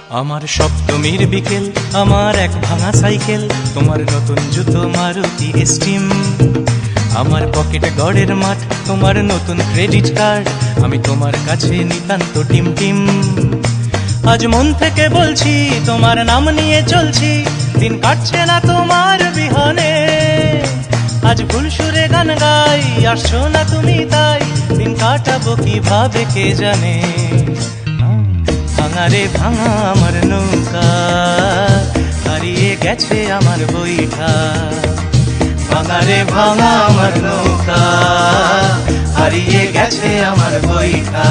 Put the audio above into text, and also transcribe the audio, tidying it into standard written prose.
আমার সপ্তমীর বিকেল, আমার এক ভাঙা সাইকেল, তোমার নতুন জুতো মারুতি স্টিম, আমার পকেট গড়ের মাঠ, তোমার নতুন ক্রেডিট কার্ড, আমি তোমার কাছে নিতান্ত টিম টিম। আজ মন থেকে বলছি, তোমার নাম নিয়ে চলছি, দিন কাটছে না তোমার বিহনে। আজ ভুল সুরে গান গাই, আসছো না তুমি তাই, দিন কাটাবো কিভাবে কে জানে। ভাঙা রে ভাঙা আমার নৌকা, হারিয়ে গেছে আমার বইটা। ভাঙা রে ভাঙা আমার নৌকা, হারিয়ে গেছে আমার বইটা।